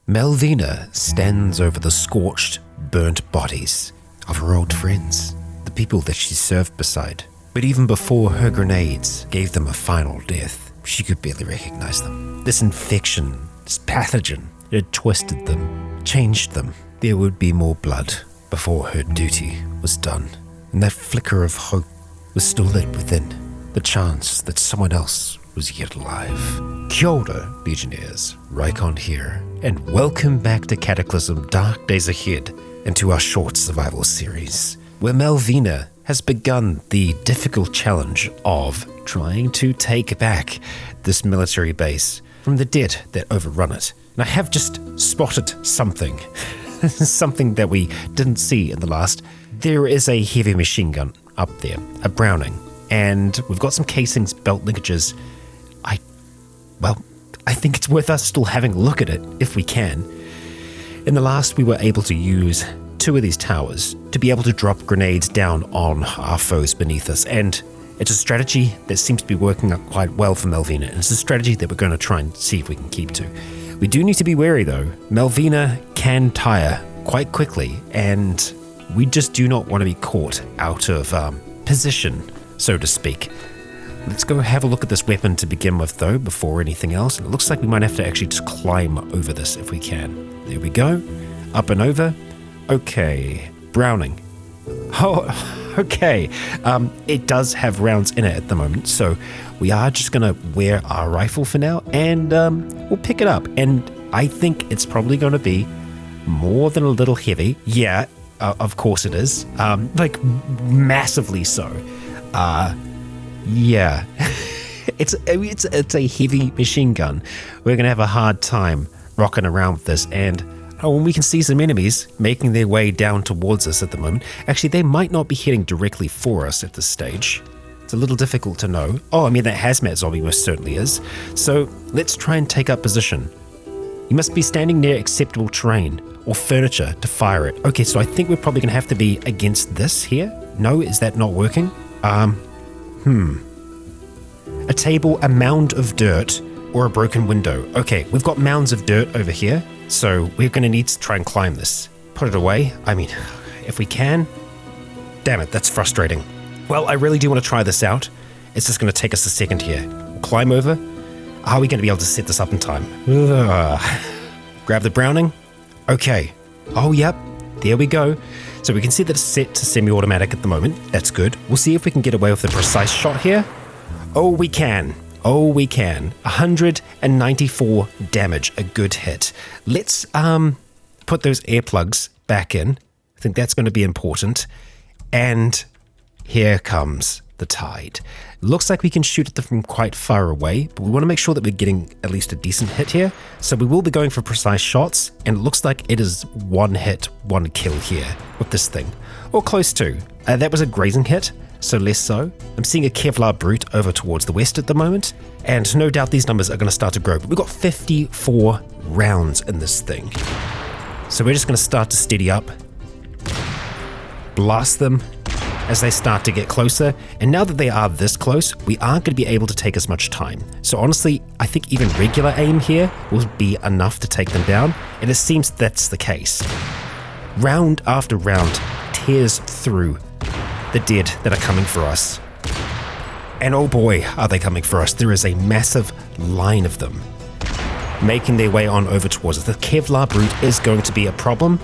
Melvina stands over the scorched, burnt bodies of her old friends, the people that she served beside. But even before her grenades gave them a final death, she could barely recognize them. This infection, this pathogen, it had twisted them, changed them. There would be more blood before her duty was done. And that flicker of hope was still lit within, the chance that someone else was yet alive. Kia ora, Legionnaires, Rykon here, and welcome back to Cataclysm Dark Days Ahead and to our short survival series, where Melvina has begun the difficult challenge of trying to take back this military base from the dead that overrun it. And I have just spotted something, something that we didn't see in the last. There is a heavy machine gun up there, a Browning, and we've got some casings, belt linkages. I think it's worth us still having a look at it, if we can. In the last, we were able to use 2 of these towers to be able to drop grenades down on our foes beneath us, and it's a strategy that seems to be working out quite well for Melvina, and it's a strategy that we're going to try and see if we can keep to. We do need to be wary, though. Melvina can tire quite quickly, and we just do not want to be caught out of position, so to speak. Let's go have a look at this weapon to begin with, though, before anything else. It looks like we might have to actually just climb over this if we can. There we go. Up and over. Okay. Browning. Oh, okay. It does have rounds in it at the moment, so we are just going to wear our rifle for now, and we'll pick it up. And I think it's probably going to be more than a little heavy. Yeah, of course it is. Like, massively so. Yeah, it's a heavy machine gun. We're going to have a hard time rocking around with this, and when we can see some enemies making their way down towards us at the moment. Actually, they might not be heading directly for us at this stage. It's a little difficult to know. Oh, I mean, that hazmat zombie most certainly is. So let's try and take up position. You must be standing near acceptable terrain or furniture to fire it. Okay, so I think we're probably going to have to be against this here. No, is that not working? A table, a mound of dirt, or a broken window. Okay, we've got mounds of dirt over here, so we're going to need to try and climb this. Put it away. I mean, if we can. Damn it, that's frustrating. Well, I really do want to try this out. It's just going to take us a second here. We'll climb over. Are we going to be able to set this up in time? Grab the Browning. Okay. Oh, yep. There we go. So we can see that it's set to semi-automatic at the moment. That's good. We'll see if we can get away with a precise shot here. Oh, we can. Oh, we can. 194 damage. A good hit. Let's put those earplugs back in. I think that's going to be important. And here comes the tide. Looks like we can shoot at them from quite far away, but we want to make sure that we're getting at least a decent hit here. So we will be going for precise shots, and it looks like it is 1 hit, 1 kill here with this thing, or close to. That was a grazing hit, so less so. I'm seeing a Kevlar brute over towards the west at the moment, and no doubt these numbers are going to start to grow, but we've got 54 rounds in this thing. So we're just going to start to steady up, blast them as they start to get closer, and now that they are this close, we aren't going to be able to take as much time. So honestly, I think even regular aim here will be enough to take them down, and it seems that's the case. Round after round tears through the dead that are coming for us. And oh boy, are they coming for us. There is a massive line of them making their way on over towards us. The Kevlar brute is going to be a problem.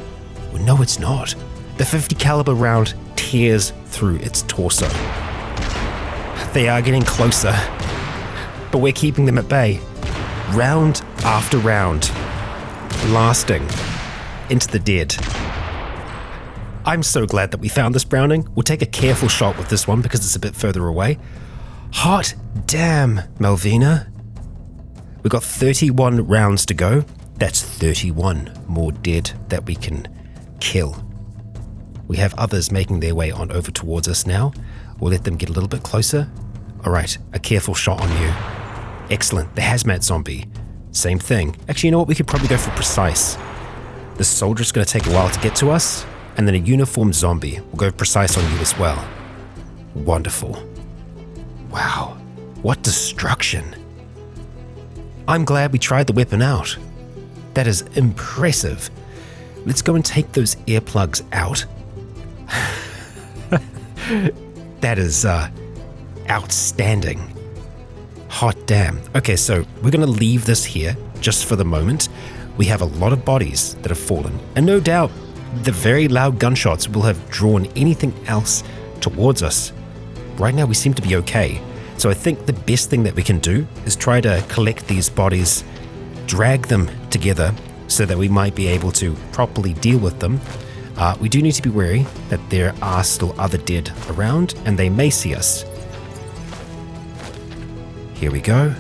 Well, no, it's not. The 50 caliber round tears through its torso. They are getting closer, but we're keeping them at bay. Round after round, blasting into the dead. I'm so glad that we found this Browning. We'll take a careful shot with this one because it's a bit further away. Hot damn, Melvina. We've got 31 rounds to go. That's 31 more dead that we can kill. We have others making their way on over towards us now. We'll let them get a little bit closer. All right, a careful shot on you. Excellent, the hazmat zombie. Same thing. Actually, you know what? We could probably go for precise. The soldier's going to take a while to get to us, and then a uniformed zombie will go precise on you as well. Wonderful. Wow, what destruction. I'm glad we tried the weapon out. That is impressive. Let's go and take those earplugs out. That is outstanding. Hot damn. Okay, so we're going to leave this here just for the moment. We have a lot of bodies that have fallen, and no doubt the very loud gunshots will have drawn anything else towards us. Right now we seem to be okay. So I think the best thing that we can do is try to collect these bodies, drag them together so that we might be able to properly deal with them. We do need to be wary that there are still other dead around and they may see us. Here we go.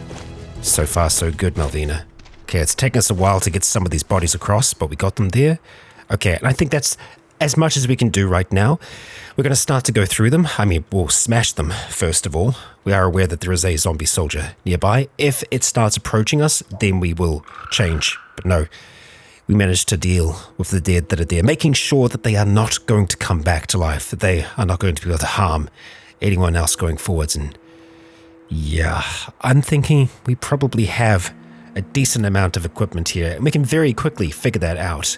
So far so good, Malvina. Okay, it's taken us a while to get some of these bodies across, but we got them there. Okay, and I think that's as much as we can do right now. We're going to start to go through them. I mean, we'll smash them first of all. We are aware that there is a zombie soldier nearby. If it starts approaching us, then we will change. But no, we managed to deal with the dead that are there, making sure that they are not going to come back to life, that they are not going to be able to harm anyone else going forwards. And yeah, I'm thinking we probably have a decent amount of equipment here, and we can very quickly figure that out.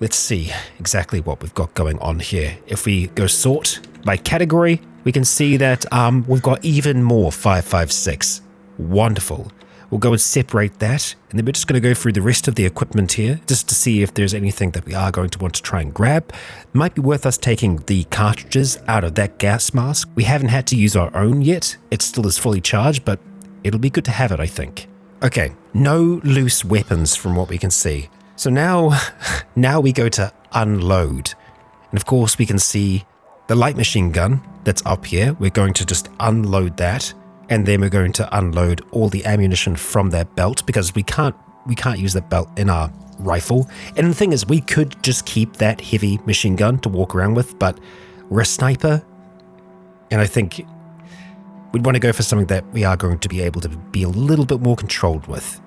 Let's see exactly what we've got going on here. If we go sort by category, we can see that we've got even more 556. Wonderful. We'll go and separate that, and then we're just going to go through the rest of the equipment here just to see if there's anything that we are going to want to try and grab. It might be worth us taking the cartridges out of that gas mask. We haven't had to use our own yet. It still is fully charged, but it'll be good to have it, I think. Okay, no loose weapons from what we can see. So now we go to unload. And of course we can see the light machine gun that's up here. We're going to just unload that. And then we're going to unload all the ammunition from that belt because we can't use that belt in our rifle. And the thing is, we could just keep that heavy machine gun to walk around with, but we're a sniper. And I think we'd want to go for something that we are going to be able to be a little bit more controlled with.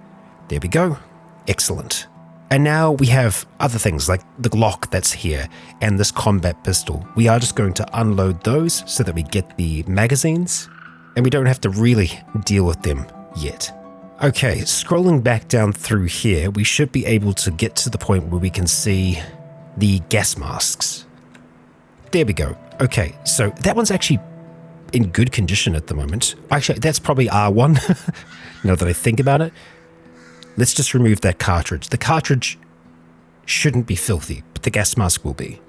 There we go. Excellent. And now we have other things like the Glock that's here and this combat pistol. We are just going to unload those so that we get the magazines and we don't have to really deal with them yet. Okay, scrolling back down through here, we should be able to get to the point where we can see the gas masks. There we go. Okay, so that one's actually in good condition at the moment. Actually, that's probably R1, now that I think about it. Let's just remove that cartridge. The cartridge shouldn't be filthy, but the gas mask will be.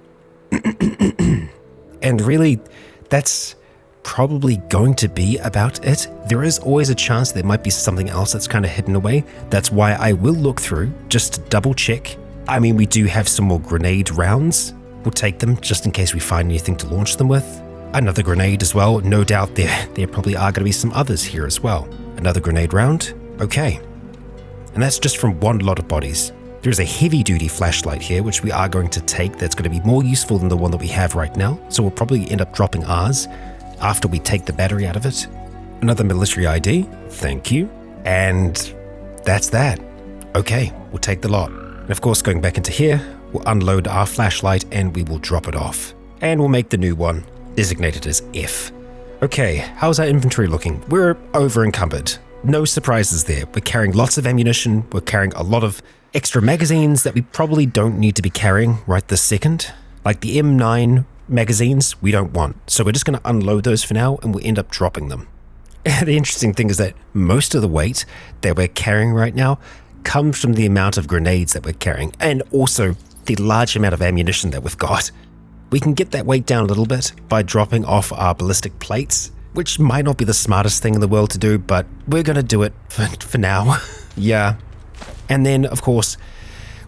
And really, that's probably going to be about it. There is always a chance there might be something else that's kind of hidden away. That's why I will look through just to double check. I mean, we do have some more grenade rounds. We'll take them just in case we find anything to launch them with. Another grenade as well. No doubt there probably are going to be some others here as well. Another grenade round. Okay. And that's just from one lot of bodies. There's a heavy-duty flashlight here, which we are going to take. That's going to be more useful than the one that we have right now. So we'll probably end up dropping ours after we take the battery out of it. Another military ID. Thank you. And that's that. Okay, we'll take the lot. And of course, going back into here, we'll unload our flashlight and we will drop it off. And we'll make the new one designated as F. Okay, how's our inventory looking? We're over encumbered. No surprises there. We're carrying lots of ammunition. We're carrying a lot of extra magazines that we probably don't need to be carrying right this second. Like the M9 magazines, we don't want. So we're just going to unload those for now and we'll end up dropping them. The interesting thing is that most of the weight that we're carrying right now comes from the amount of grenades that we're carrying and also the large amount of ammunition that we've got. We can get that weight down a little bit by dropping off our ballistic plates, which might not be the smartest thing in the world to do, but we're going to do it for now. Yeah. And then, of course,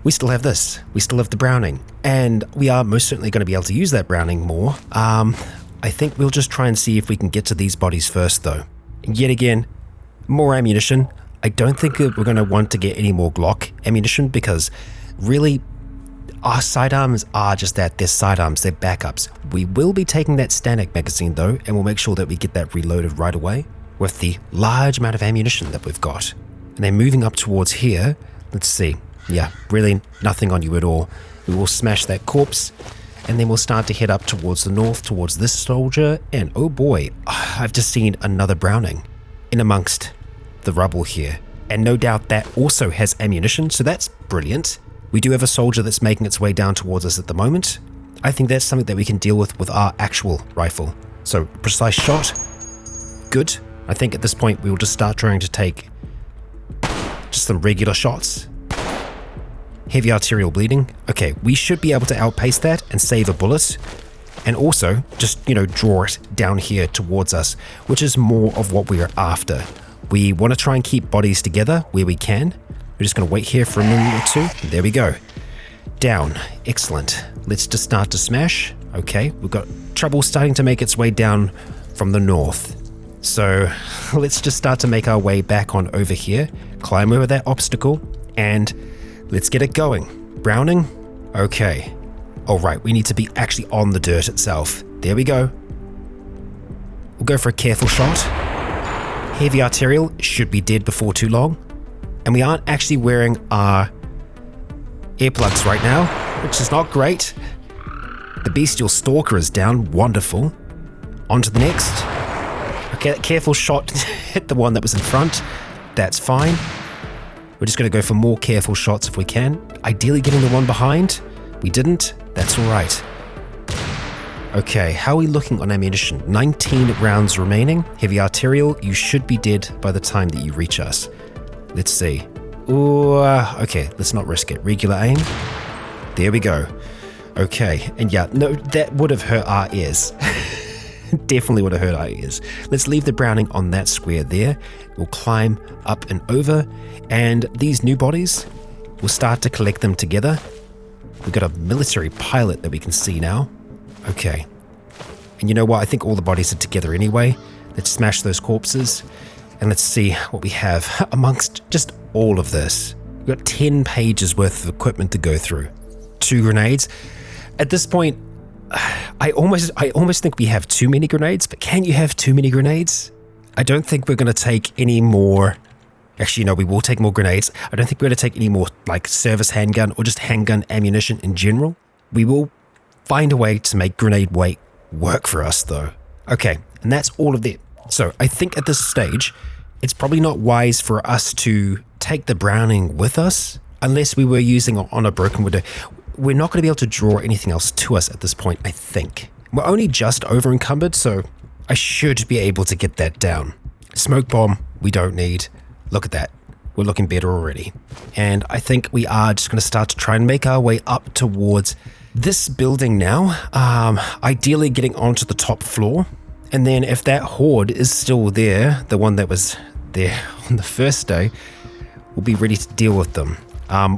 we still have this. We still have the Browning. And we are most certainly going to be able to use that Browning more. I think we'll just try and see if we can get to these bodies first, though. And yet again, more ammunition. I don't think that we're going to want to get any more Glock ammunition because really, our sidearms are just that. They're sidearms, they're backups. We will be taking that Stanek magazine though, and we'll make sure that we get that reloaded right away with the large amount of ammunition that we've got. And then moving up towards here, let's see. Yeah, really nothing on you at all. We will smash that corpse, and then we'll start to head up towards the north, towards this soldier, and oh boy, I've just seen another Browning in amongst the rubble here. and no doubt that also has ammunition, so that's brilliant. We do have a soldier that's making its way down towards us at the moment. I think that's something that we can deal with our actual rifle. So, precise shot. Good. I think at this point we will just start trying to take just some regular shots. Heavy arterial bleeding. Okay, we should be able to outpace that and save a bullet. And also, just, draw it down here towards us, which is more of what we are after. We want to try and keep bodies together where we can. We're just going to wait here for a minute or two. There we go. Down. Excellent. Let's just start to smash. Okay, we've got trouble starting to make its way down from the north. So let's just start to make our way back on over here, climb over that obstacle, and let's get it going. Browning? Okay. All right, we need to be actually on the dirt itself. There we go. We'll go for a careful shot. Heavy arterial should be dead before too long. And we aren't actually wearing our earplugs right now, which is not great. The bestial stalker is down. Wonderful. On to the next. Okay, that careful shot hit the one that was in front. That's fine. We're just going to go for more careful shots if we can. Ideally getting the one behind. We didn't. That's all right. Okay, how are we looking on ammunition? 19 rounds remaining. Heavy arterial, you should be dead by the time that you reach us. Let's see. Ooh, okay, let's not risk it. Regular aim. There we go. Okay, and yeah, no, that would have hurt our ears. Definitely would have hurt our ears. Let's leave the browning on that square there. We'll climb up and over, and these new bodies, we'll start to collect them together. We've got a military pilot that we can see now. Okay. And you know what? I think all the bodies are together anyway. Let's smash those corpses, and let's see what we have amongst just all of this. We've got 10 pages worth of equipment to go through. 2 grenades. At this point, I almost think we have too many grenades, but can you have too many grenades? I don't think we're going to take any more. Actually, no, we will take more grenades. I don't think we're going to take any more like service handgun or just handgun ammunition in general. We will find a way to make grenade weight work for us though. Okay, and that's all of it. So I think at this stage, it's probably not wise for us to take the Browning with us unless we were using it on a broken window. We're not going to be able to draw anything else to us at this point, I think. We're only just over encumbered, so I should be able to get that down. Smoke bomb, we don't need. Look at that. We're looking better already. And I think we are just going to start to try and make our way up towards this building now. Ideally getting onto the top floor. And then if that horde is still there, the one that was there on the first day, we'll be ready to deal with them.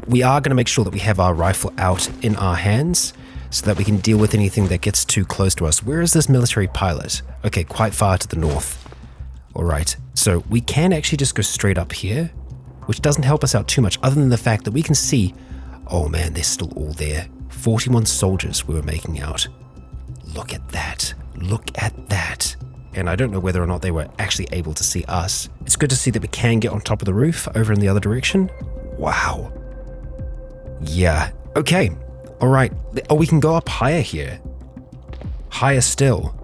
We are going to make sure that we have our rifle out in our hands so that we can deal with anything that gets too close to us. Where is this military pilot? Okay, quite far to the north. All right, so we can actually just go straight up here, which doesn't help us out too much other than the fact that we can see, oh man, they're still all there. 41 soldiers we were making out. Look at that. Look at that. And I don't know whether or not they were actually able to see us. It's good to see that we can get on top of the roof over in the other direction. Wow. Yeah. Okay. All right. Oh, we can go up higher here. Higher still.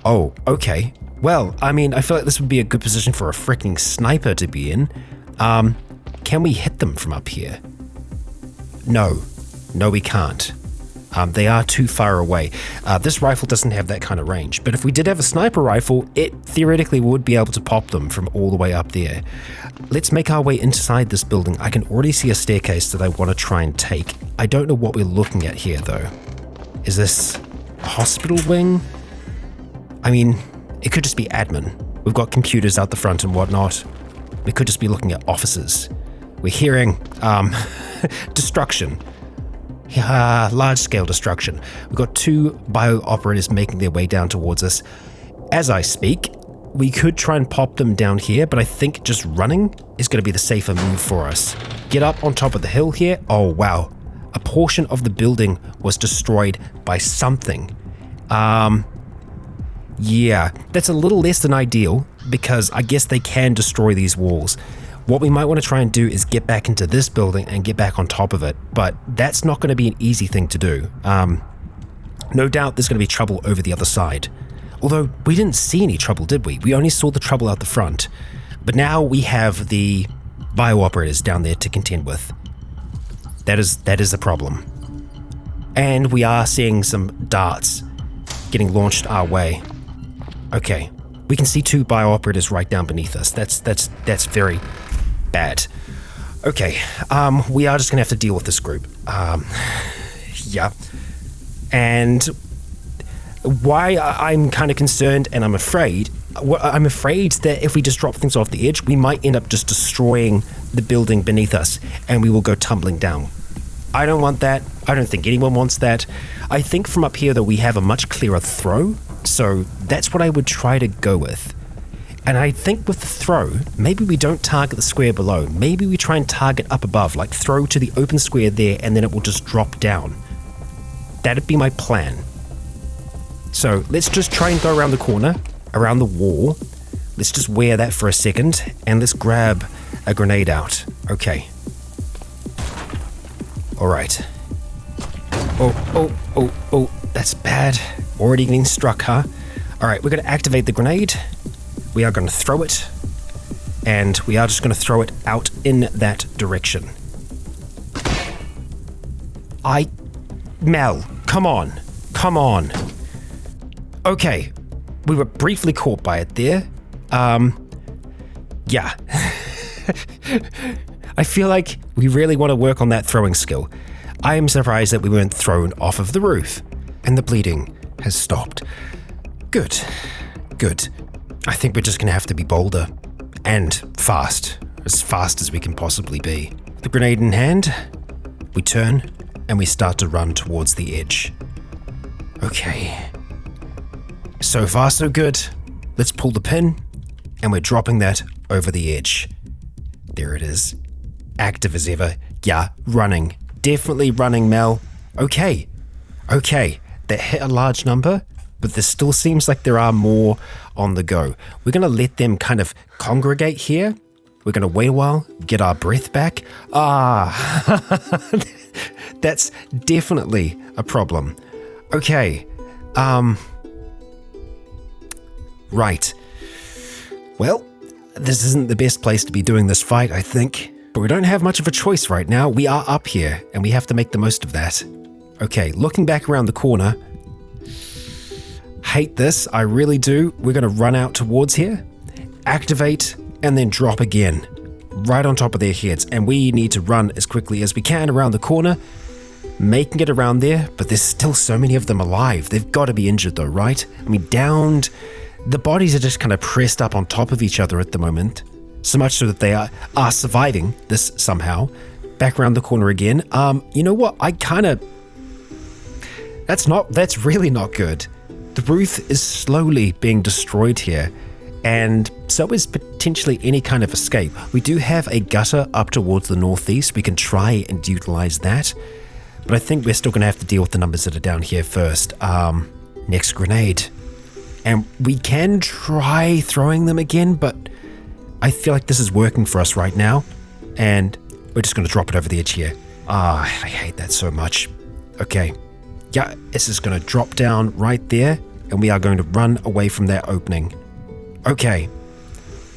Oh, okay. Well, I mean, I feel like this would be a good position for a freaking sniper to be in. Can we hit them from up here? No. No, we can't. They are too far away. This rifle doesn't have that kind of range, but if we did have a sniper rifle, it theoretically would be able to pop them from all the way up there. Let's make our way inside this building. I can already see a staircase that I want to try and take. I don't know what we're looking at here, though. Is this a hospital wing? I mean, it could just be admin. We've got computers out the front and whatnot. We could just be looking at offices. We're hearing, destruction. Large-scale destruction. We've got 2 bio-operators making their way down towards us. As I speak, we could try and pop them down here, but I think just running is going to be the safer move for us. Get up on top of the hill here. Oh, wow. A portion of the building was destroyed by something. Yeah, that's a little less than ideal, because I guess they can destroy these walls. What we might want to try and do is get back into this building and get back on top of it, but that's not going to be an easy thing to do. No doubt there's going to be trouble over the other side. Although, we didn't see any trouble, did we? We only saw the trouble out the front. But now we have the bio-operators down there to contend with. That is a problem. And we are seeing some darts getting launched our way. Okay, we can see 2 bio-operators right down beneath us. That's very bad. Okay, we are just gonna have to deal with this group. Yeah. And why I'm kind of concerned and I'm afraid that if we just drop things off the edge, we might end up just destroying the building beneath us and we will go tumbling down. I don't want that. I don't think anyone wants that. I think from up here, though, we have a much clearer throw, so that's what I would try to go with. And I think with the throw, maybe we don't target the square below. Maybe we try and target up above, like throw to the open square there, and then it will just drop down. That'd be my plan. So let's just try and go around the corner, around the wall. Let's just wear that for a second, and let's grab a grenade out. Okay. All right. Oh, that's bad. Already getting struck, huh? All right, we're going to activate the grenade. We are going to throw it, and we are just going to throw it out in that direction. Mel, come on. Okay, we were briefly caught by it there. Yeah. I feel like we really want to work on that throwing skill. I am surprised that we weren't thrown off of the roof, and the bleeding has stopped. Good. I think we're just going to have to be bolder and fast as we can possibly be. The grenade in hand, we turn and we start to run towards the edge. Okay. So far, so good. Let's pull the pin, and we're dropping that over the edge. There it is. Active as ever. Yeah, running. Definitely running, Mel. Okay. That hit a large number, but there still seems like there are more on the go. We're going to let them kind of congregate here. We're going to wait a while, get our breath back. That's definitely a problem. Okay. Right. Well, this isn't the best place to be doing this fight, I think. But we don't have much of a choice right now. We are up here, and we have to make the most of that. Okay, looking back around the corner. Hate this, I really do. We're going to run out towards here, activate, and then drop again. Right on top of their heads. And we need to run as quickly as we can around the corner, making it around there, but there's still so many of them alive. They've got to be injured though, right? I mean, downed. The bodies are just kind of pressed up on top of each other at the moment. So much so that they are surviving this somehow. Back around the corner again. You know what? That's really not good. The roof is slowly being destroyed here, and so is potentially any kind of escape. We do have a gutter up towards the northeast. We can try and utilize that, but I think we're still going to have to deal with the numbers that are down here first. Next grenade. And we can try throwing them again, but I feel like this is working for us right now, and we're just going to drop it over the edge here. I hate that so much. Okay. Yeah, it's just going to drop down right there, and we are going to run away from that opening. Okay.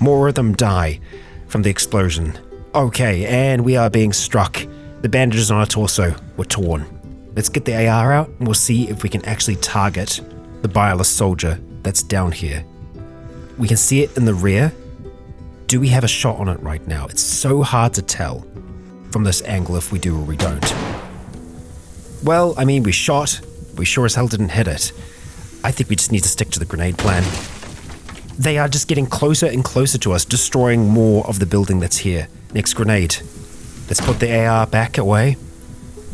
More of them die from the explosion. Okay, and we are being struck. The bandages on our torso were torn. Let's get the AR out, and we'll see if we can actually target the bireless soldier that's down here. We can see it in the rear. Do we have a shot on it right now? It's so hard to tell from this angle if we do or we don't. Well, I mean, we shot. We sure as hell didn't hit it. I think we just need to stick to the grenade plan. They are just getting closer and closer to us, destroying more of the building that's here. Next grenade. Let's put the AR back away.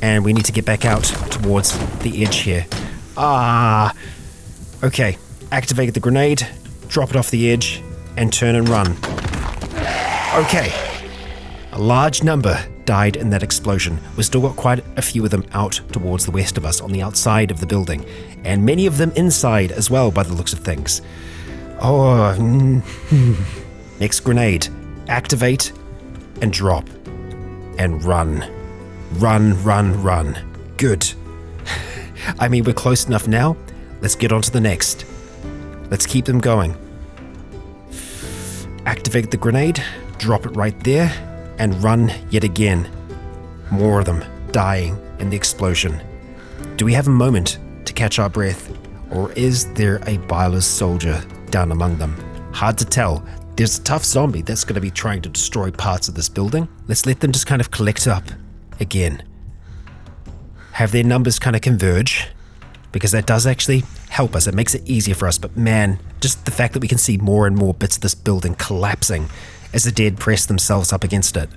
And we need to get back out towards the edge here. Okay. Activate the grenade, drop it off the edge, and turn and run. Okay. A large number died in that explosion. We've still got quite a few of them out towards the west of us on the outside of the building, and many of them inside as well by the looks of things. Next grenade. Activate and drop and run. Run. Good. I mean, we're close enough now. Let's get on to the next. Let's keep them going. Activate the grenade, drop it right there, and run yet again. More of them dying in the explosion. Do we have a moment to catch our breath, or is there a Biler's soldier down among them? Hard to tell. There's a tough zombie that's going to be trying to destroy parts of this building. Let's let them just kind of collect up again. Have their numbers kind of converge, because that does actually help us. It makes it easier for us, but man, just the fact that we can see more and more bits of this building collapsing as the dead press themselves up against it.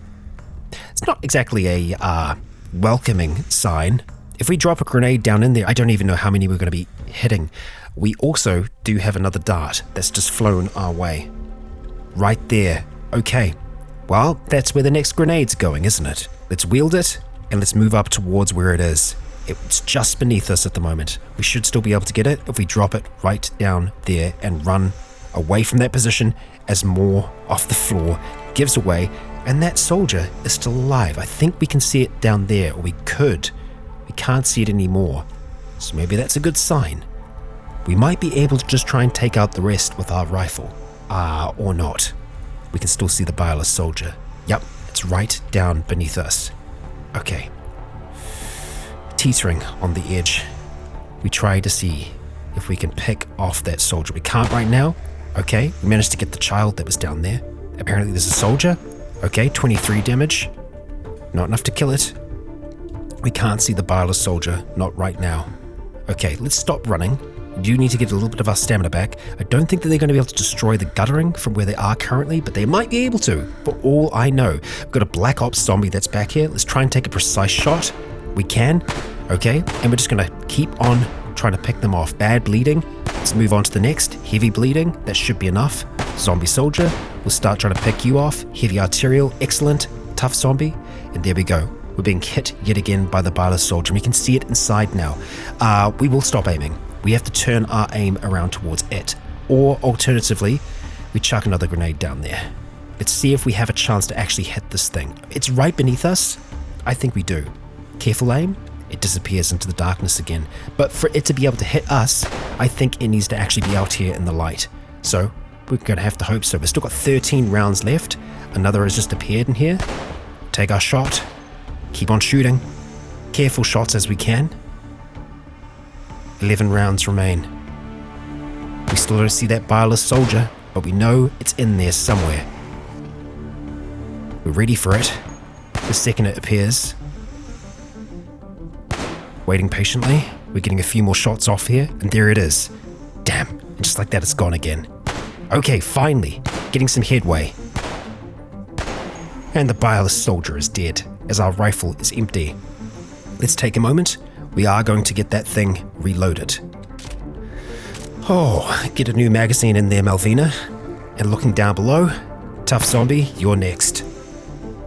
It's not exactly a welcoming sign. If we drop a grenade down in there, I don't even know how many we're going to be hitting. We also do have another dart that's just flown our way. Right there. Okay. Well, that's where the next grenade's going, isn't it? Let's wield it, and let's move up towards where it is. It's just beneath us at the moment. We should still be able to get it if we drop it right down there and run away from that position as more off the floor gives away. And that soldier is still alive. I think we can see it down there, or we could. We can't see it anymore. So maybe that's a good sign. We might be able to just try and take out the rest with our rifle. Or not. We can still see the Biler soldier. Yep, it's right down beneath us. Okay. Teetering on the edge. We try to see if we can pick off that soldier. We can't right now. Okay, we managed to get the child that was down there. Apparently there's a soldier. Okay, 23 damage. Not enough to kill it. We can't see the Biler soldier, not right now. Okay, let's stop running. We do need to get a little bit of our stamina back. I don't think that they're going to be able to destroy the guttering from where they are currently, but they might be able to, for all I know. We've got a Black Ops zombie that's back here. Let's try and take a precise shot. We can. Okay, and we're just going to keep on trying to pick them off. Bad bleeding. Let's move on to the next. Heavy bleeding. That should be enough. Zombie soldier. We'll start trying to pick you off. Heavy arterial. Excellent. Tough zombie. And there we go. We're being hit yet again by the Biler soldier. We can see it inside now. We will stop aiming. We have to turn our aim around towards it. Or alternatively, we chuck another grenade down there. Let's see if we have a chance to actually hit this thing. It's right beneath us. I think we do. Careful aim. It disappears into the darkness again. But for it to be able to hit us, I think it needs to actually be out here in the light. So we're going to have to hope so. We've still got 13 rounds left. Another has just appeared in here. Take our shot. Keep on shooting. Careful shots as we can. 11 rounds remain. We still don't see that Biler soldier, but we know it's in there somewhere. We're ready for it. The second it appears. Waiting patiently. We're getting a few more shots off here, and there it is. Damn, and just like that it's gone again. Okay, finally, getting some headway. And the Biler soldier is dead, as our rifle is empty. Let's take a moment. We are going to get that thing reloaded. Oh, get a new magazine in there, Malvina. And looking down below, tough zombie, you're next.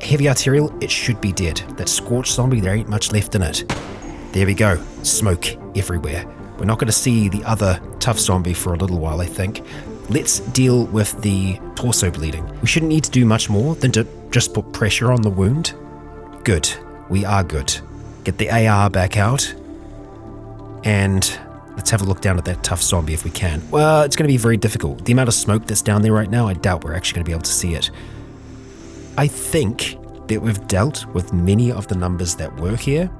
Heavy arterial, it should be dead. That scorched zombie, there ain't much left in it. There we go, smoke everywhere. We're not going to see the other tough zombie for a little while, I think. Let's deal with the torso bleeding. We shouldn't need to do much more than to just put pressure on the wound. Good, we are good. Get the AR back out. And let's have a look down at that tough zombie if we can. Well, it's going to be very difficult. The amount of smoke that's down there right now, I doubt we're actually going to be able to see it. I think that we've dealt with many of the numbers that were here.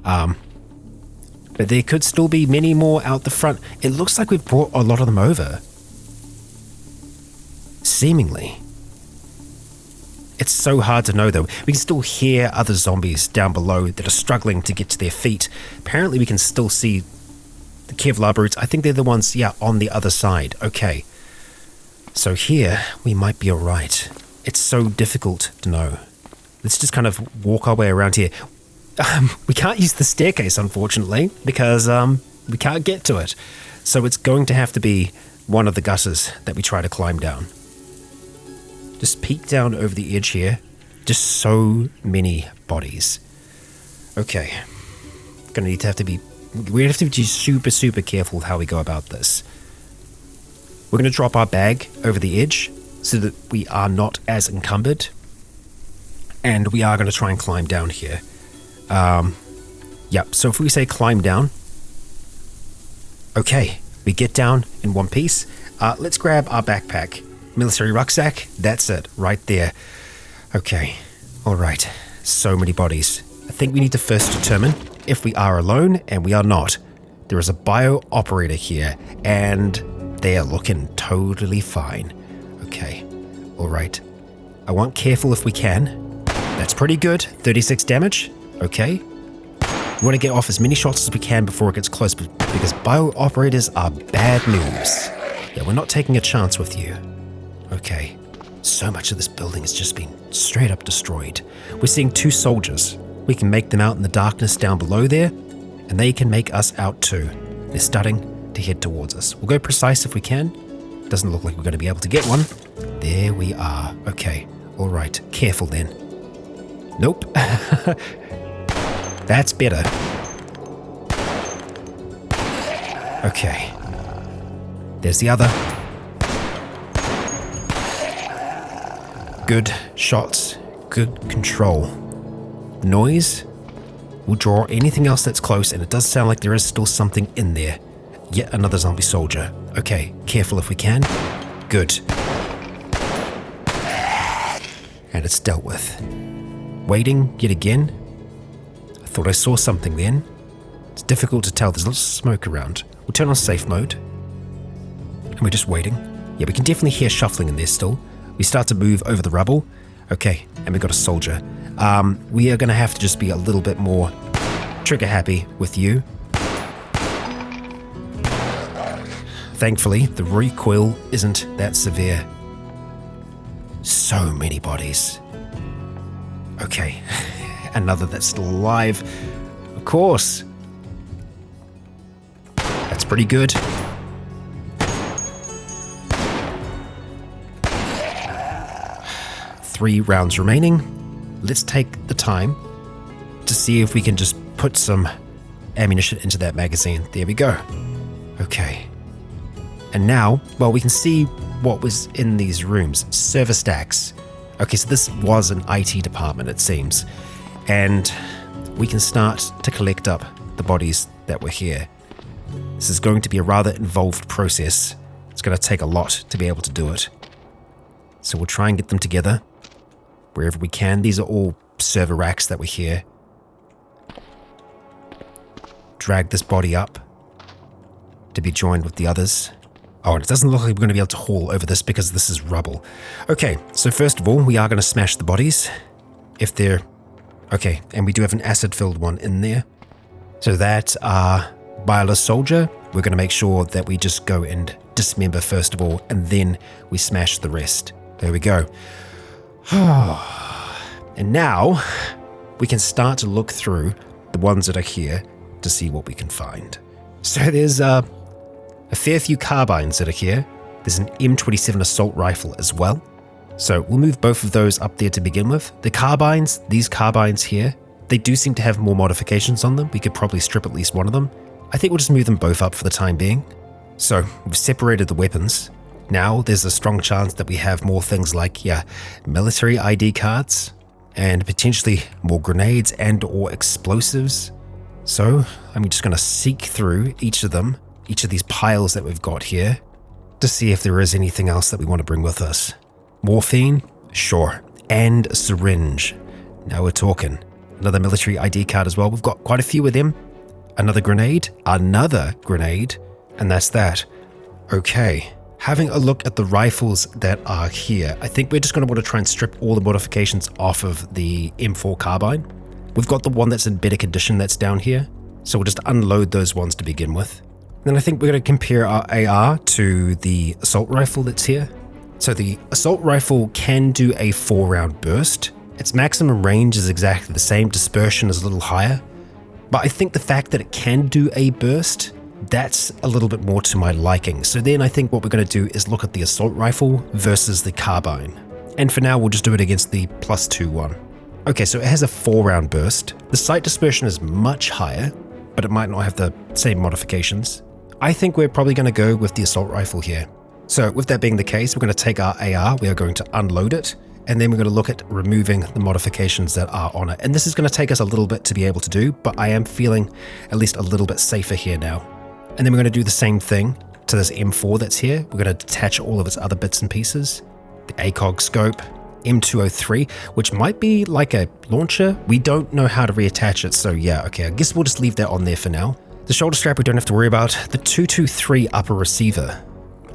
But there could still be many more out the front. It looks like we've brought a lot of them over. Seemingly. It's so hard to know though. We can still hear other zombies down below that are struggling to get to their feet. Apparently we can still see the Kevlar brutes. I think they're the ones, yeah, on the other side. Okay. So here we might be alright. It's so difficult to know. Let's just kind of walk our way around here. We can't use the staircase, unfortunately, because we can't get to it. So it's going to have to be one of the gutters that we try to climb down. Just peek down over the edge here. Just so many bodies. Okay. We have to be super, super careful with how we go about this. We're going to drop our bag over the edge so that we are not as encumbered. And we are going to try and climb down here. Yep, so if we say climb down. Okay, we get down in one piece. Let's grab our backpack. Military rucksack, that's it, right there. Okay, alright. So many bodies. I think we need to first determine if we are alone, and we are not. There is a bio operator here, and they are looking totally fine. Okay, alright. I want careful if we can. That's pretty good. 36 damage. Okay. We want to get off as many shots as we can before it gets close, because bio operators are bad news. Yeah, we're not taking a chance with you. Okay. So much of this building has just been straight up destroyed. We're seeing 2 soldiers. We can make them out in the darkness down below there, and they can make us out too. They're starting to head towards us. We'll go precise if we can. Doesn't look like we're going to be able to get one. There we are. Okay. All right. Careful then. Nope. That's better. Okay. There's the other. Good shots, good control. Noise will draw anything else that's close, and it does sound like there is still something in there. Yet another zombie soldier. Okay, careful if we can. Good. And it's dealt with. Waiting yet again. I thought I saw something then. It's difficult to tell, there's lots of smoke around. We'll turn on safe mode. And we're just waiting. Yeah, we can definitely hear shuffling in there still. We start to move over the rubble. Okay, and we've got a soldier. We are going to have to just be a little bit more trigger happy with you. Thankfully, the recoil isn't that severe. So many bodies. Okay, another that's still alive. Of course. That's pretty good. Three rounds remaining. Let's take the time to see if we can just put some ammunition into that magazine. There we go. Okay. And now, well, we can see what was in these rooms. Server stacks. Okay, so this was an IT department, it seems. And we can start to collect up the bodies that were here. This is going to be a rather involved process. It's going to take a lot to be able to do it. So we'll try and get them together wherever we can. These are all server racks that were here. Drag this body up to be joined with the others. Oh, and it doesn't look like we're going to be able to haul over this because this is rubble. Okay, so first of all, we are going to smash the bodies. If they're... Okay, and we do have an acid-filled one in there. So that Byler soldier, we're going to make sure that we just go and dismember first of all, and then we smash the rest. There we go. And now, we can start to look through the ones that are here to see what we can find. So there's a fair few carbines that are here. There's an M27 assault rifle as well. So we'll move both of those up there to begin with. The carbines, these carbines here, they do seem to have more modifications on them. We could probably strip at least one of them. I think we'll just move them both up for the time being. So we've separated the weapons. Now there's a strong chance that we have more things like, military ID cards and potentially more grenades and or explosives. So I'm just going to seek through each of them, each of these piles that we've got here, to see if there is anything else that we want to bring with us. Morphine? Sure. And a syringe. Now we're talking. Another military ID card as well. We've got quite a few of them. Another grenade, and that's that. Okay. Having a look at the rifles that are here, I think we're just going to want to try and strip all the modifications off of the M4 carbine. We've got the one that's in better condition that's down here, so we'll just unload those ones to begin with. Then I think we're going to compare our AR to the assault rifle that's here. So the assault rifle can do a 4-round burst. Its maximum range is exactly the same, dispersion is a little higher. But I think the fact that it can do a burst, that's a little bit more to my liking. So then I think what we're going to do is look at the assault rifle versus the carbine. And for now, we'll just do it against the +2 one. Okay, so it has a 4-round burst. The sight dispersion is much higher, but it might not have the same modifications. I think we're probably going to go with the assault rifle here. So with that being the case, we're going to take our AR, we are going to unload it, and then we're going to look at removing the modifications that are on it. And this is going to take us a little bit to be able to do, but I am feeling at least a little bit safer here now. And then we're going to do the same thing to this M4 that's here. We're going to detach all of its other bits and pieces. The ACOG scope, M203, which might be like a launcher. We don't know how to reattach it, so yeah, okay, I guess we'll just leave that on there for now. The shoulder strap we don't have to worry about. The 223 upper receiver.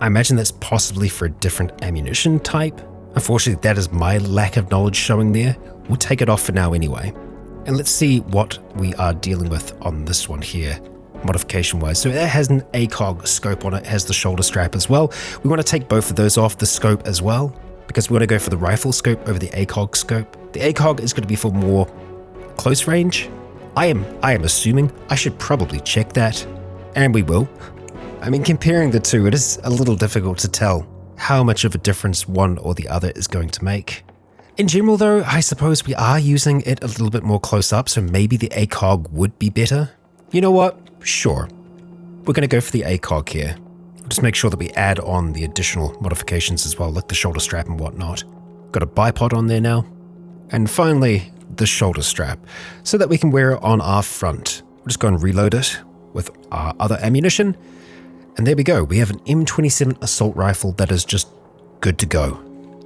I imagine that's possibly for a different ammunition type. Unfortunately, that is my lack of knowledge showing there. We'll take it off for now anyway. And let's see what we are dealing with on this one here, modification-wise. So it has an ACOG scope on it, has the shoulder strap as well. We want to take both of those off, the scope as well, because we want to go for the rifle scope over the ACOG scope. The ACOG is going to be for more close range. I am assuming. I should probably check that, and we will. I mean, comparing the two, it is a little difficult to tell how much of a difference one or the other is going to make. In general though, I suppose we are using it a little bit more close up, so maybe the ACOG would be better. You know what? Sure. We're going to go for the ACOG here. Just make sure that we add on the additional modifications as well, like the shoulder strap and whatnot. Got a bipod on there now. And finally, the shoulder strap, so that we can wear it on our front. We'll just go and reload it with our other ammunition. And there we go. We have an M27 assault rifle that is just good to go.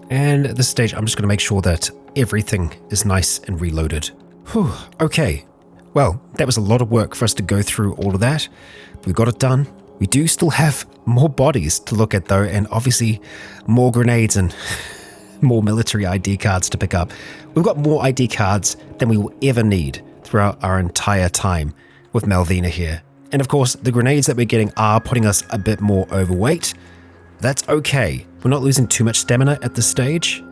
And at this stage, I'm just going to make sure that everything is nice and reloaded. Whew, okay. Well, that was a lot of work for us to go through all of that. We got it done. We do still have more bodies to look at though, and obviously more grenades and more military ID cards to pick up. We've got more ID cards than we will ever need throughout our entire time with Malvina here. And of course, the grenades that we're getting are putting us a bit more overweight. That's okay. We're not losing too much stamina at this stage.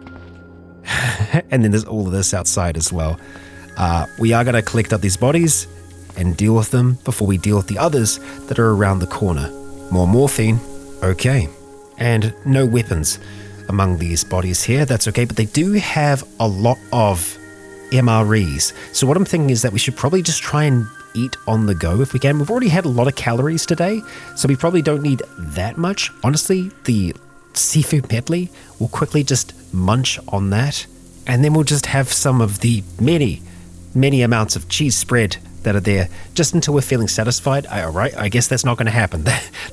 And then there's all of this outside as well. We are going to collect up these bodies and deal with them before we deal with the others that are around the corner. More morphine. Okay. And no weapons among these bodies here. That's okay, but they do have a lot of MREs. So what I'm thinking is that we should probably just try and eat on the go if we can. We've already had a lot of calories today, so we probably don't need that much. Honestly, the seafood medley, we'll quickly just munch on that, and then we'll just have some of the many amounts of cheese spread that are there, just until we're feeling satisfied. Alright, I guess that's not going to happen.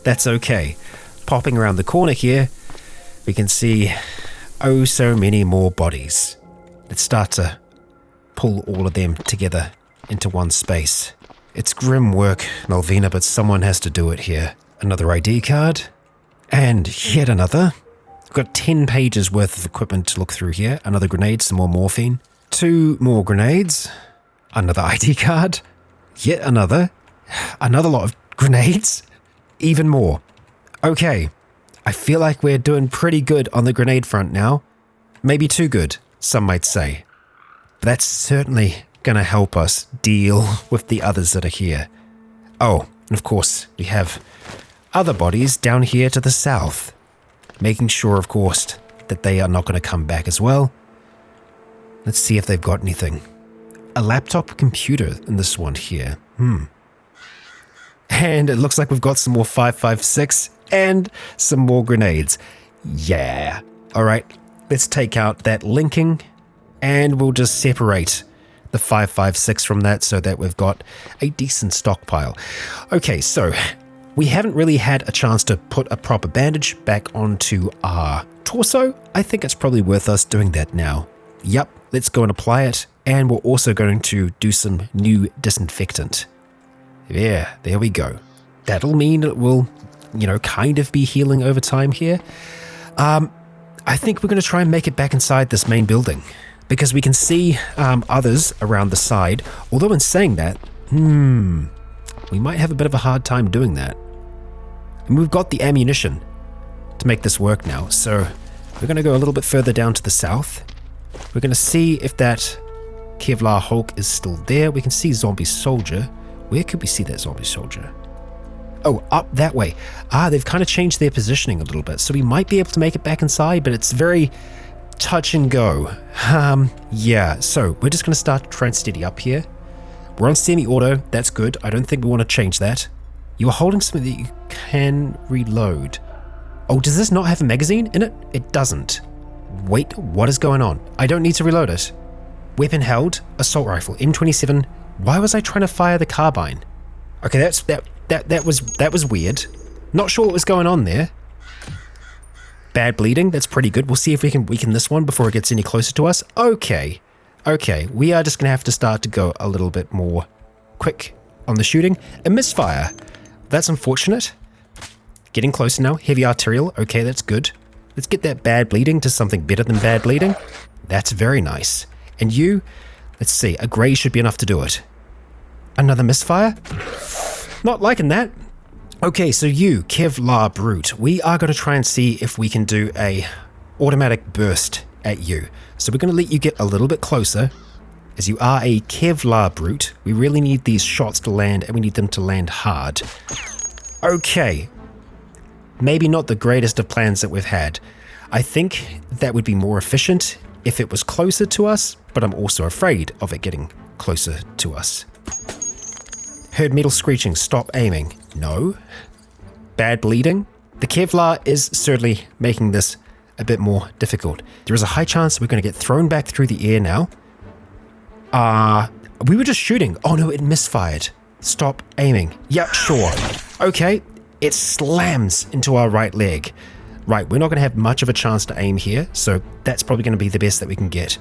That's okay. Popping around the corner here, we can see oh so many more bodies. Let's start to pull all of them together into one space. It's grim work, Malvina, but someone has to do it here. Another ID card, and yet another. We've got 10 pages worth of equipment to look through here. Another grenade, some more morphine. 2 more grenades. Another ID card. Yet another. Another lot of grenades. Even more. Okay, I feel like we're doing pretty good on the grenade front now. Maybe too good, some might say. But that's certainly going to help us deal with the others that are here. Oh, and of course, we have other bodies down here to the south. Making sure, of course, that they are not going to come back as well. Let's see if they've got anything. A laptop computer in this one here. And it looks like we've got some more 5.56 and some more grenades. Yeah. All right, let's take out that linking and we'll just separate the 5.56 from that so that we've got a decent stockpile. Okay, so we haven't really had a chance to put a proper bandage back onto our torso. I think it's probably worth us doing that now. Yep, let's go and apply it. And we're also going to do some new disinfectant. Yeah, there we go. That'll mean it will, kind of be healing over time here. I think we're going to try and make it back inside this main building, because we can see others around the side. Although in saying that, we might have a bit of a hard time doing that. And we've got the ammunition to make this work now. So we're going to go a little bit further down to the south. We're going to see if that Kevlar Hulk is still there. We can see Zombie Soldier. Where could we see that Zombie Soldier? Oh, up that way. They've kind of changed their positioning a little bit, so we might be able to make it back inside, but it's very touch and go. Yeah, so we're just going to start trying to steady up here. We're on semi-auto. That's good. I don't think we want to change that. You are holding something that you can reload. Oh, does this not have a magazine in it? It doesn't. Wait, what is going on? I don't need to reload it. Weapon held, assault rifle, M27. Why was I trying to fire the carbine? Okay, that was weird. Not sure what was going on there. Bad bleeding, that's pretty good. We'll see if we can weaken this one before it gets any closer to us. Okay, we are just going to have to start to go a little bit more quick on the shooting. A misfire, that's unfortunate. Getting closer now, heavy arterial, okay, that's good. Let's get that bad bleeding to something better than bad bleeding. That's very nice. And you, let's see, a grey should be enough to do it. Another misfire? Not liking that. Okay, so you, Kevlar Brute, we are going to try and see if we can do a automatic burst at you. So we're going to let you get a little bit closer. As you are a Kevlar Brute, we really need these shots to land, and we need them to land hard. Okay. Maybe not the greatest of plans that we've had. I think that would be more efficient if it was closer to us, but I'm also afraid of it getting closer to us. Heard metal screeching, stop aiming. No. Bad bleeding. The Kevlar is certainly making this a bit more difficult. There is a high chance we're going to get thrown back through the air now. We were just shooting. Oh no, it misfired. Stop aiming. Yeah, sure. Okay, it slams into our right leg. Right, we're not going to have much of a chance to aim here, so that's probably going to be the best that we can get.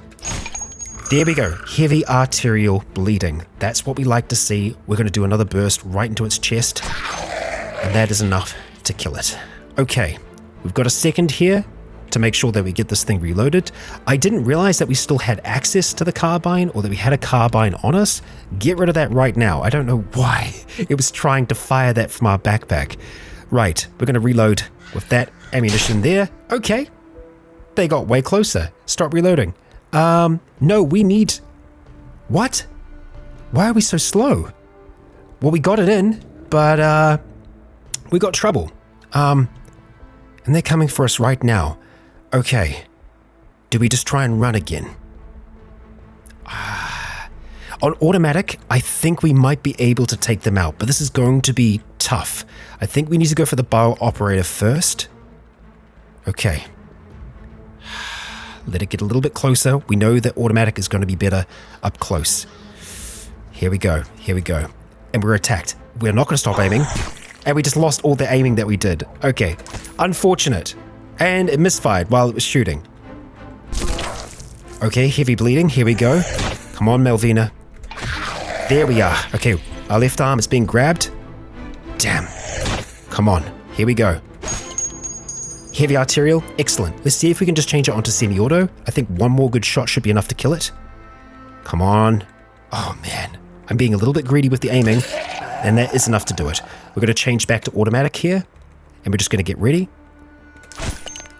There we go, heavy arterial bleeding. That's what we like to see. We're going to do another burst right into its chest, and that is enough to kill it. Okay, we've got a second here to make sure that we get this thing reloaded. I didn't realize that we still had access to the carbine, or that we had a carbine on us. Get rid of that right now. I don't know why it was trying to fire that from our backpack. Right, we're going to reload with that ammunition there. Okay, they got way closer. Stop reloading. No, we need... What? Why are we so slow? Well, we got it in, but, we got trouble. And they're coming for us right now. Okay. Do we just try and run again? On automatic, I think we might be able to take them out, but this is going to be tough. I think we need to go for the bio operator first. Okay. Let it get a little bit closer. We know that automatic is going to be better up close. Here we go. Here we go. And we're attacked. We're not going to stop aiming. And we just lost all the aiming that we did. Okay. Unfortunate. And it misfired while it was shooting. Okay, heavy bleeding. Here we go. Come on, Melvina. There we are. Okay, our left arm is being grabbed. Damn. Come on. Here we go. Heavy arterial, excellent. Let's see if we can just change it onto semi-auto. I think one more good shot should be enough to kill it. Come on. Oh man, I'm being a little bit greedy with the aiming, and that is enough to do it. We're going to change back to automatic here, and we're just going to get ready.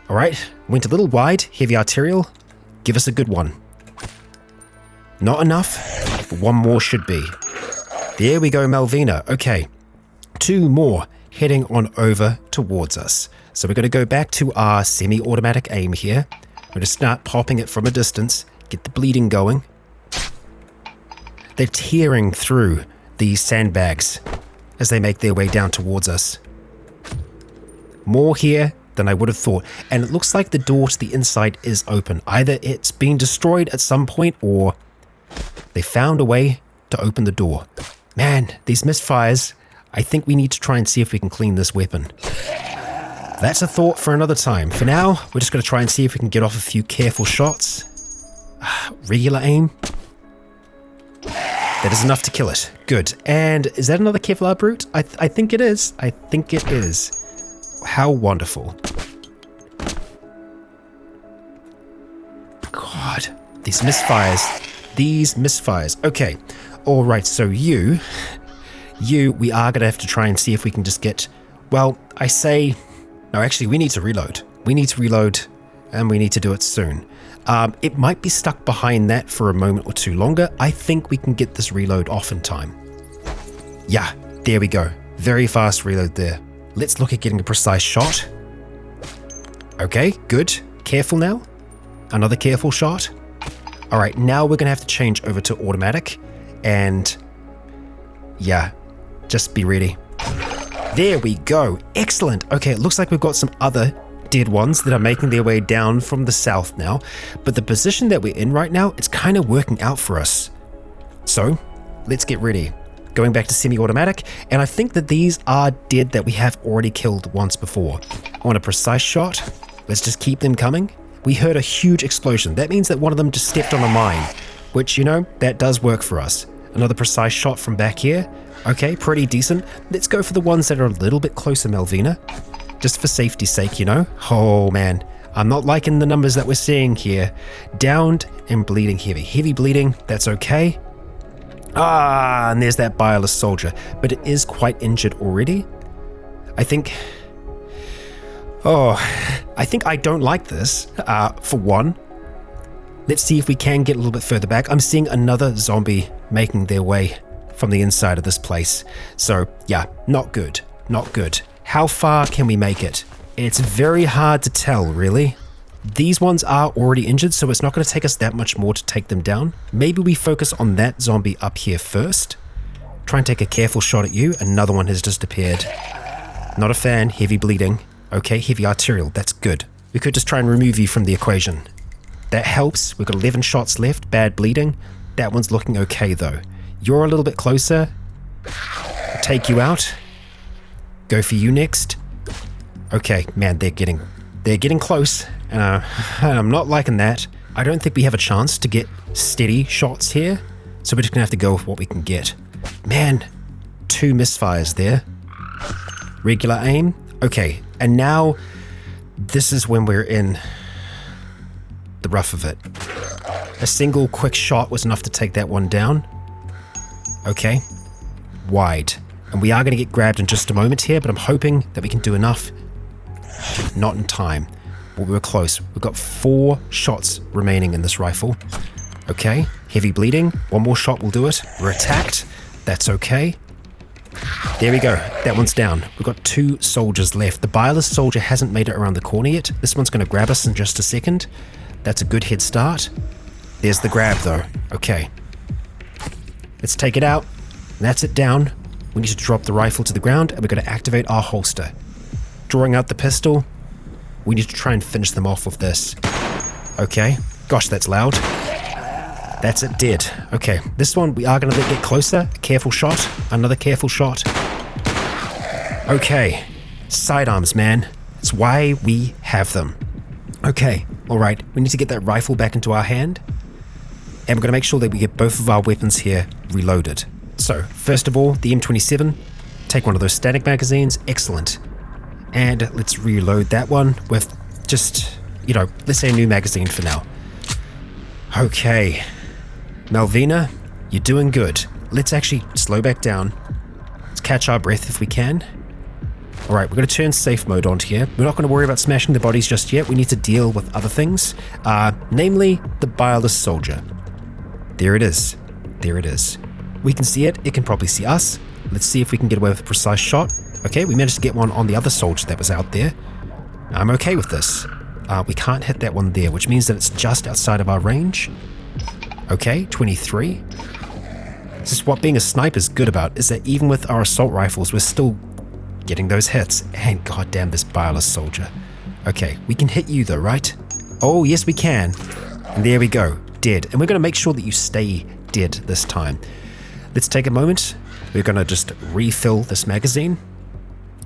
All right, went a little wide, heavy arterial. Give us a good one. Not enough, but one more should be. There we go, Malvina. Okay, two more heading on over towards us. So we're going to go back to our semi-automatic aim here. We're going to start popping it from a distance, get the bleeding going. They're tearing through these sandbags as they make their way down towards us. More here than I would have thought. And it looks like the door to the inside is open. Either it's been destroyed at some point, or they found a way to open the door. Man, these misfires, I think we need to try and see if we can clean this weapon. That's a thought for another time. For now, we're just going to try and see if we can get off a few careful shots. Regular aim. That is enough to kill it. Good. And is that another Kevlar Brute? I think it is. I think it is. How wonderful. God, these misfires. These misfires. Okay. All right, so we are going to have to try and see if we can just get... Well, I say... No, actually, we need to reload. We need to reload, and we need to do it soon. It might be stuck behind that for a moment or two longer. I think we can get this reload off in time. Yeah, there we go. Very fast reload there. Let's look at getting a precise shot. Okay, good. Careful now. Another careful shot. All right, now we're going to have to change over to automatic. And yeah, just be ready. There we go. Excellent. Okay, it looks like we've got some other dead ones that are making their way down from the south now. But the position that we're in right now, it's kind of working out for us. So, let's get ready. Going back to semi-automatic, and I think that these are dead that we have already killed once before. I want a precise shot. Let's just keep them coming. We heard a huge explosion. That means that one of them just stepped on a mine, which, that does work for us. Another precise shot from back here. Okay, pretty decent. Let's go for the ones that are a little bit closer, Malvina. Just for safety's sake, Oh, man. I'm not liking the numbers that we're seeing here. Downed and bleeding heavy. Heavy bleeding, that's okay. And there's that Bireless soldier. But it is quite injured already. I think I don't like this, for one. Let's see if we can get a little bit further back. I'm seeing another zombie making their way from the inside of this place. So, yeah, not good. Not good. How far can we make it? It's very hard to tell, really. These ones are already injured, so it's not going to take us that much more to take them down. Maybe we focus on that zombie up here first. Try and take a careful shot at you. Another one has just appeared. Not a fan. Heavy bleeding. Okay, heavy arterial. That's good. We could just try and remove you from the equation. That helps. We've got 11 shots left. Bad bleeding. That one's looking okay, though. You're a little bit closer. I'll take you out. Go for you next. Okay, man, they're getting close. And I'm not liking that. I don't think we have a chance to get steady shots here. So we're just going to have to go with what we can get. Man, 2 misfires there. Regular aim. Okay, and now this is when we're in the rough of it. A single quick shot was enough to take that one down. Okay, wide. And we are going to get grabbed in just a moment here, but I'm hoping that we can do enough. Not in time. Well, we were close. We've got 4 shots remaining in this rifle. Okay, heavy bleeding. 1 more shot will do it. We're attacked. That's okay. There we go. That one's down. We've got 2 soldiers left. The Bireless soldier hasn't made it around the corner yet. This one's going to grab us in just a second. That's a good head start. There's the grab, though. Okay. Let's take it out. That's it down. We need to drop the rifle to the ground, and we're going to activate our holster. Drawing out the pistol. We need to try and finish them off with this. Okay. Gosh, that's loud. That's it, dead. Okay, this one we are going to get closer. Careful shot. Another careful shot. Okay. Sidearms, man. It's why we have them. Okay, alright. We need to get that rifle back into our hand. And we're going to make sure that we get both of our weapons here reloaded. So, first of all, the M27. Take one of those static magazines. Excellent. And let's reload that one with just, let's say a new magazine for now. Okay. Malvina, you're doing good. Let's actually slow back down. Let's catch our breath if we can. Alright, we're going to turn safe mode on here. We're not going to worry about smashing the bodies just yet. We need to deal with other things. Namely, the Bireless soldier. There it is. There it is. We can see it. It can probably see us. Let's see if we can get away with a precise shot. Okay, we managed to get one on the other soldier that was out there. I'm okay with this. We can't hit that one there, which means that it's just outside of our range. Okay, 23. This is what being a sniper is good about, is that even with our assault rifles, we're still getting those hits. And goddamn this Bireless soldier. Okay, we can hit you though, right? Oh, yes we can. And there we go, dead. And we're going to make sure that you stay dead this time. Let's take a moment. We're going to just refill this magazine.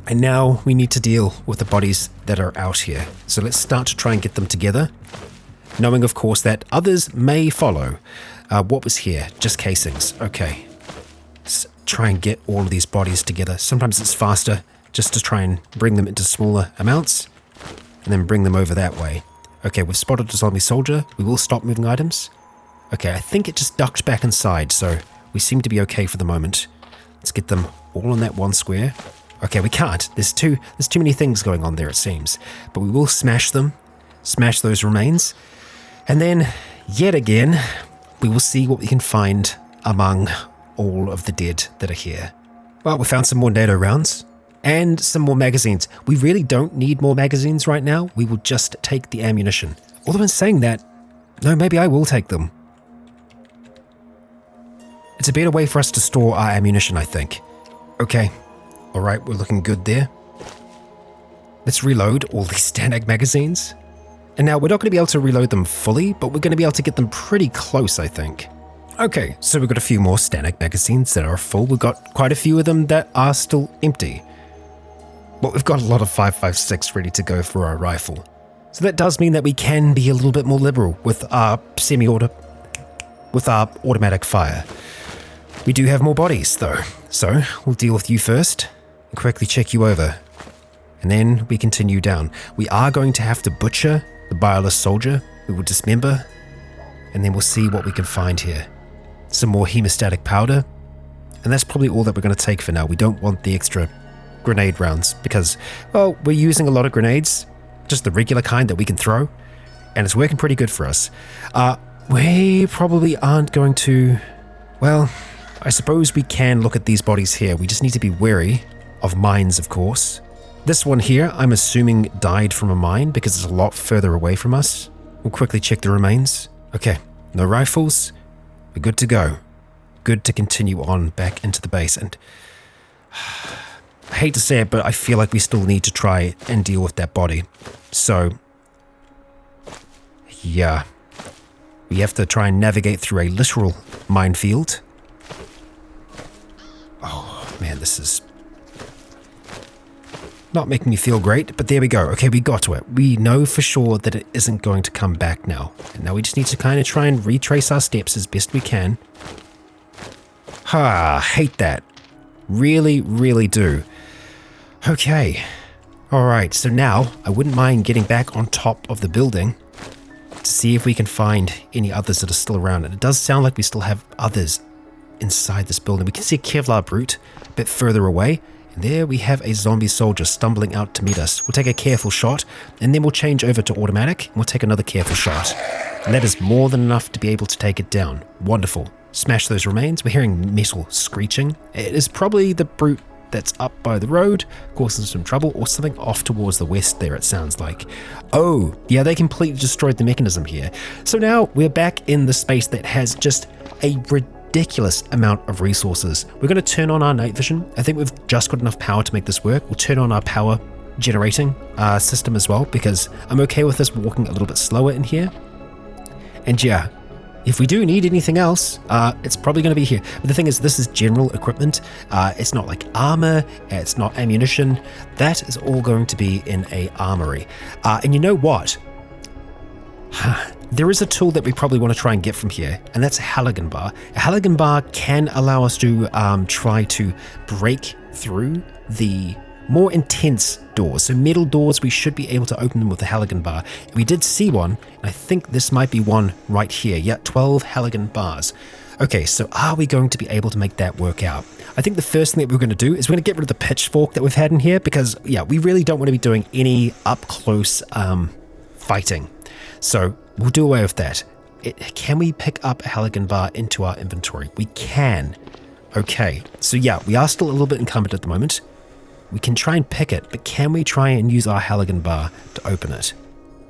And now we need to deal with the bodies that are out here. So let's start to try and get them together. Knowing, of course, that others may follow. What was here? Just casings. Okay. Let's try and get all of these bodies together. Sometimes it's faster just to try and bring them into smaller amounts and then bring them over that way. Okay, we've spotted a zombie soldier. We will stop moving items. Okay, I think it just ducked back inside, so we seem to be okay for the moment. Let's get them all in that one square. Okay, we can't. There's too many things going on there, it seems. But we will smash them. Smash those remains. And then, yet again, we will see what we can find among all of the dead that are here. Well, we found some more NATO rounds. And some more magazines. We really don't need more magazines right now. We will just take the ammunition. Although in saying that, no, maybe I will take them. It's a better way for us to store our ammunition, I think. Okay. Alright, we're looking good there. Let's reload all these standard magazines. And now we're not going to be able to reload them fully, but we're going to be able to get them pretty close, I think. Okay, so we've got a few more standard magazines that are full. We've got quite a few of them that are still empty. But we've got a lot of 5.56 ready to go for our rifle. So that does mean that we can be a little bit more liberal with our automatic fire. We do have more bodies though, so we'll deal with you first and quickly check you over. And then we continue down. We are going to have to butcher the Bireless Soldier. We will dismember, and then we'll see what we can find here. Some more hemostatic powder, and that's probably all that we're going to take for now. We don't want the extra grenade rounds because, well, we're using a lot of grenades, just the regular kind that we can throw, and it's working pretty good for us. We probably aren't going to, well, I suppose we can look at these bodies here. We just need to be wary of mines, of course. This one here, I'm assuming died from a mine because it's a lot further away from us. We'll quickly check the remains. Okay, no rifles. We're good to go. Good to continue on back into the base. And I hate to say it, but I feel like we still need to try and deal with that body. So, yeah. We have to try and navigate through a literal minefield. Oh, man, this is not making me feel great, but there we go. Okay, we got to it. We know for sure that it isn't going to come back now. And now we just need to kind of try and retrace our steps as best we can. Hate that. Really, really do. Okay. Alright, so now I wouldn't mind getting back on top of the building to see if we can find any others that are still around. And it does sound like we still have others inside this building. We can see a Kevlar brute a bit further away. And there we have a zombie soldier stumbling out to meet us. We'll take a careful shot, and then we'll change over to automatic, and we'll take another careful shot. And that is more than enough to be able to take it down. Wonderful. Smash those remains. We're hearing metal screeching. It is probably the brute that's up by the road, causing some trouble, or something off towards the west there, it sounds like. Oh, yeah, they completely destroyed the mechanism here. So now we're back in the space that has just a ridiculous amount of resources. We're going to turn on our night vision. I think we've just got enough power to make this work. We'll turn on our power generating system as well, because I'm okay with us walking a little bit slower in here. And yeah, if we do need anything else, it's probably going to be here. But the thing is, this is general equipment. It's not like armor. It's not ammunition. That is all going to be in a armory. And you know what? There is a tool that we probably want to try and get from here, and that's a Halligan bar. A Halligan bar can allow us to try to break through the more intense doors. So metal doors, we should be able to open them with a Halligan bar. We did see one, and I think this might be one right here. Yeah, 12 Halligan bars. Okay, so are we going to be able to make that work out? I think the first thing that we're going to do is we're going to get rid of the pitchfork that we've had in here, because, yeah, we really don't want to be doing any up-close fighting. So we'll do away with that. Can we pick up a Halligan bar into our inventory? We can. Okay, so yeah, we are still a little bit encumbered at the moment. We can try and pick it, but can we try and use our Halligan bar to open it?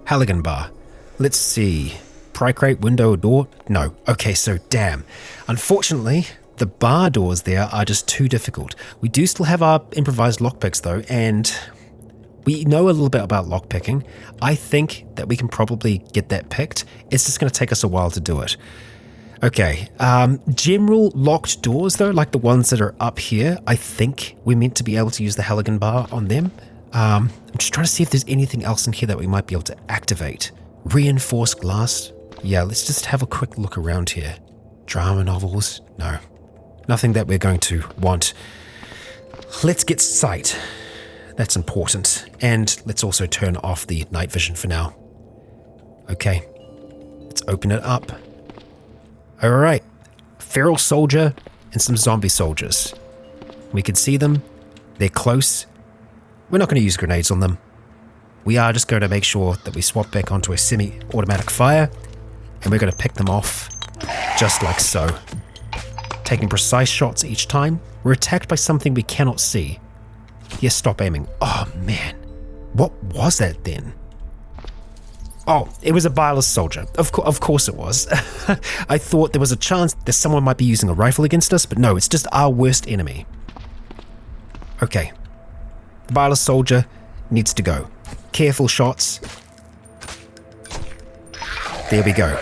Halligan bar. Let's see. Pry crate, window, door? No. Okay, so damn. Unfortunately, the bar doors there are just too difficult. We do still have our improvised lockpicks though, and we know a little bit about lockpicking. I think that we can probably get that picked. It's just going to take us a while to do it. Okay, general locked doors though, like the ones that are up here, I think we're meant to be able to use the Halligan bar on them. I'm just trying to see if there's anything else in here that we might be able to activate. Reinforced glass? Yeah, let's just have a quick look around here. Drama novels? No. Nothing that we're going to want. Let's get sight. That's important. And let's also turn off the night vision for now. Okay, let's open it up. Alright, feral soldier and some zombie soldiers. We can see them. They're close. We're not going to use grenades on them. We are just going to make sure that we swap back onto a semi-automatic fire, and we're going to pick them off just like so. Taking precise shots each time. We're attacked by something we cannot see. Yes, stop aiming. Oh man, what was that then? Oh, it was a Bireless soldier. Of course it was. I thought there was a chance that someone might be using a rifle against us, but no, it's just our worst enemy. Okay. The Bireless soldier needs to go. Careful shots. There we go.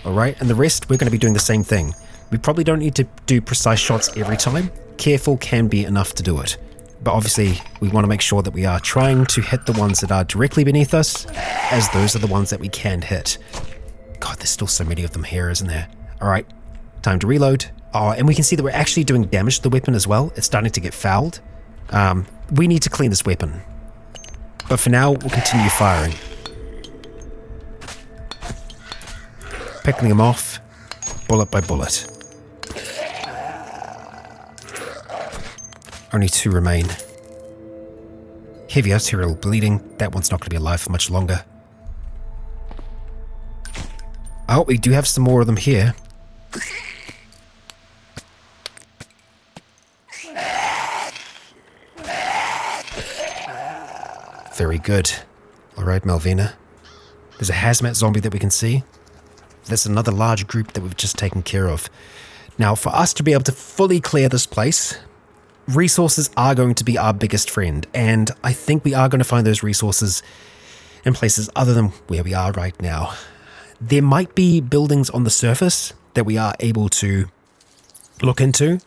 Alright, and the rest, we're going to be doing the same thing. We probably don't need to do precise shots every time. Careful can be enough to do it. But obviously, we want to make sure that we are trying to hit the ones that are directly beneath us, as those are the ones that we can hit. God, there's still so many of them here, isn't there? Alright, time to reload. Oh, and we can see that we're actually doing damage to the weapon as well. It's starting to get fouled. We need to clean this weapon. But for now, we'll continue firing. Picking them off, bullet by bullet. Only 2 remain. Heavy arterial bleeding. That one's not going to be alive for much longer. Oh, we do have some more of them here. Very good. Alright, Malvina. There's a hazmat zombie that we can see. There's another large group that we've just taken care of. Now, for us to be able to fully clear this place, resources are going to be our biggest friend, and I think we are going to find those resources in places other than where we are right now. There might be buildings on the surface that we are able to look into,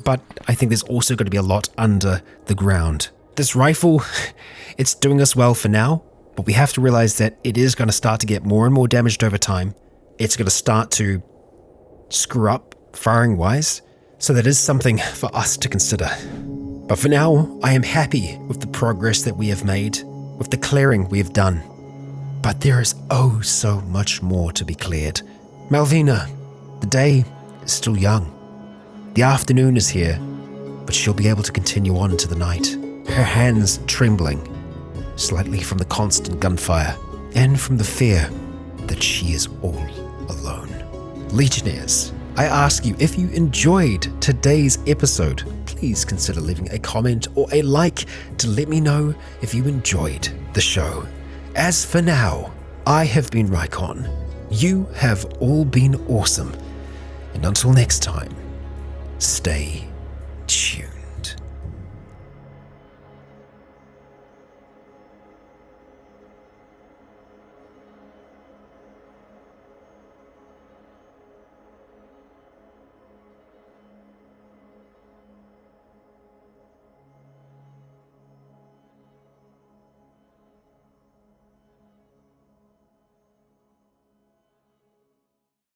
but I think there's also going to be a lot under the ground. This rifle, it's doing us well for now, but we have to realize that it is going to start to get more and more damaged over time. It's going to start to screw up firing-wise, so that is something for us to consider. But for now, I am happy with the progress that we have made, with the clearing we have done. But there is oh so much more to be cleared. Malvina, the day is still young. The afternoon is here, but she'll be able to continue on into the night. Her hands trembling, slightly from the constant gunfire, and from the fear that she is all alone. Legionnaires, I ask you, if you enjoyed today's episode, please consider leaving a comment or a like to let me know if you enjoyed the show. As for now, I have been Rykon. You have all been awesome. And until next time, stay tuned.